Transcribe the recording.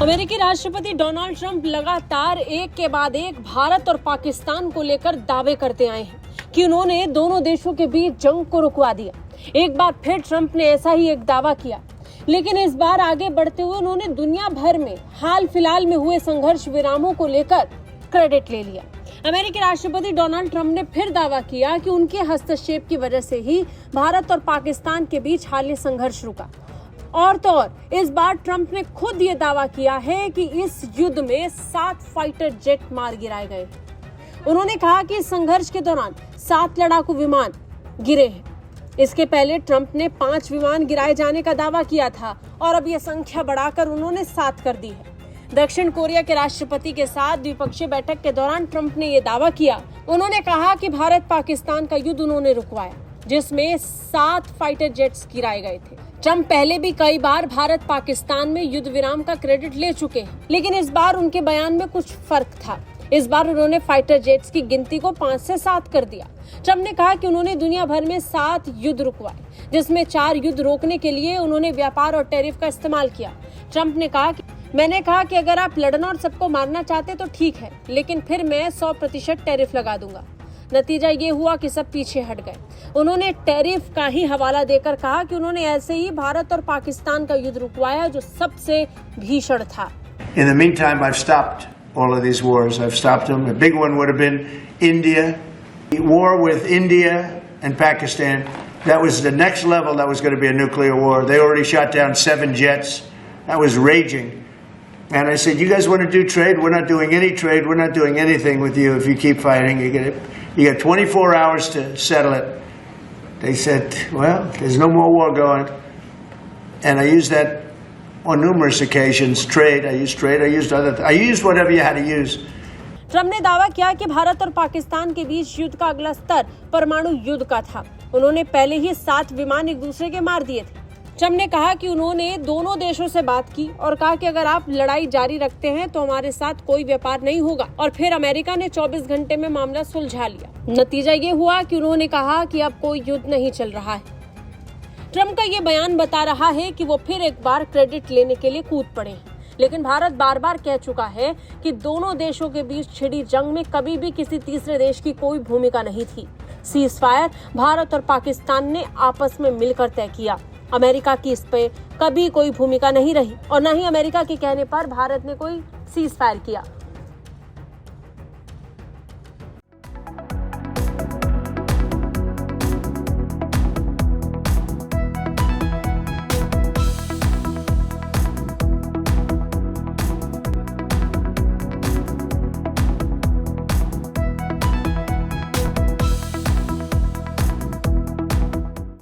अमेरिकी राष्ट्रपति Donald Trump लगातार एक के बाद एक भारत और पाकिस्तान को लेकर दावे करते आए हैं कि उन्होंने दोनों देशों के बीच जंग को रुकवा दिया। एक बार फिर ट्रंप ने ऐसा ही एक दावा किया, लेकिन इस बार आगे बढ़ते हुए उन्होंने दुनिया भर में हाल फिलहाल में हुए संघर्ष विरामों को लेकर क्रेडिट ले लिया। अमेरिकी राष्ट्रपति डोनाल्ड ट्रंप ने फिर दावा किया कि उनके हस्तक्षेप की वजह से ही भारत और पाकिस्तान के बीच हालिया संघर्ष रुका। और तो और इस बार ट्रंप ने खुद ये दावा किया है कि इस युद्ध में 7 फाइटर जेट मार गिराए गए। उन्होंने कहा कि इस संघर्ष के दौरान 7 लड़ाकू विमान गिरे हैं। इसके पहले ट्रंप ने 5 विमान गिराए जाने का दावा किया था और अब यह संख्या बढ़ाकर उन्होंने 7 कर दी है। दक्षिण कोरिया के राष्ट्रपति के साथ द्विपक्षीय बैठक के दौरान ट्रंप ने यह दावा किया। उन्होंने कहा कि भारत पाकिस्तान का युद्ध उन्होंने रुकवाया, जिसमें 7 फाइटर जेट्स गिराए गए थे। ट्रंप पहले भी कई बार भारत पाकिस्तान में युद्ध विराम का क्रेडिट ले चुके हैं, लेकिन इस बार उनके बयान में कुछ फर्क था। इस बार उन्होंने फाइटर जेट्स की गिनती को 5 से 7 कर दिया। ट्रंप ने कहा कि उन्होंने दुनिया भर में 7 युद्ध रुकवाए, जिसमें 4 युद्ध रोकने के लिए उन्होंने व्यापार और टैरिफ का इस्तेमाल किया। ट्रंप ने कहा कि मैंने कहा कि अगर आप लड़ना और सबको मारना चाहते तो ठीक है, लेकिन फिर मैं 100% टैरिफ लगा दूंगा। नतीजा ये हुआ कि सब पीछे हट गए। उन्होंने टैरिफ का ही हवाला देकर कहा कि उन्होंने ऐसे ही भारत और पाकिस्तान का युद्ध रुकवाया, जो सबसे भीषण था। In the meantime, I've stopped all of these wars. I've stopped them. A big one would have been India. The war with India and Pakistan. That was the next level. That was going to be a nuclear war. They already shot down 7 jets. That was raging. And I said, you guys want to do trade? We're not doing any trade. We're not doing anything with you if you keep fighting. You got 24 hours to settle it. They said, well, there's no more war going. And I used that on numerous occasions. Trade, I used whatever you had to use. Trump ने दावा किया कि भारत और पाकिस्तान के बीच युद्ध का अगला स्तर परमाणु युद्ध का था। उन्होंने पहले ही 7 विमान एक दूसरे के मार दिए थे। ट्रंप ने कहा कि उन्होंने दोनों देशों से बात की और कहा कि अगर आप लड़ाई जारी रखते हैं तो हमारे साथ कोई व्यापार नहीं होगा। और फिर अमेरिका ने 24 घंटे में मामला सुलझा लिया। नतीजा ये हुआ कि उन्होंने कहा कि अब कोई युद्ध नहीं चल रहा है। ट्रंप का ये बयान बता रहा है कि वो फिर एक बार क्रेडिट लेने के लिए कूद पड़े हैं, लेकिन भारत बार बार कह चुका है कि दोनों देशों के बीच छिड़ी जंग में कभी भी किसी तीसरे देश की कोई भूमिका नहीं थी। सीज फायर भारत और पाकिस्तान ने आपस में मिलकर तय किया। अमेरिका की इस पे कभी कोई भूमिका नहीं रही और न ही अमेरिका के कहने पर भारत ने कोई सीज फायर किया।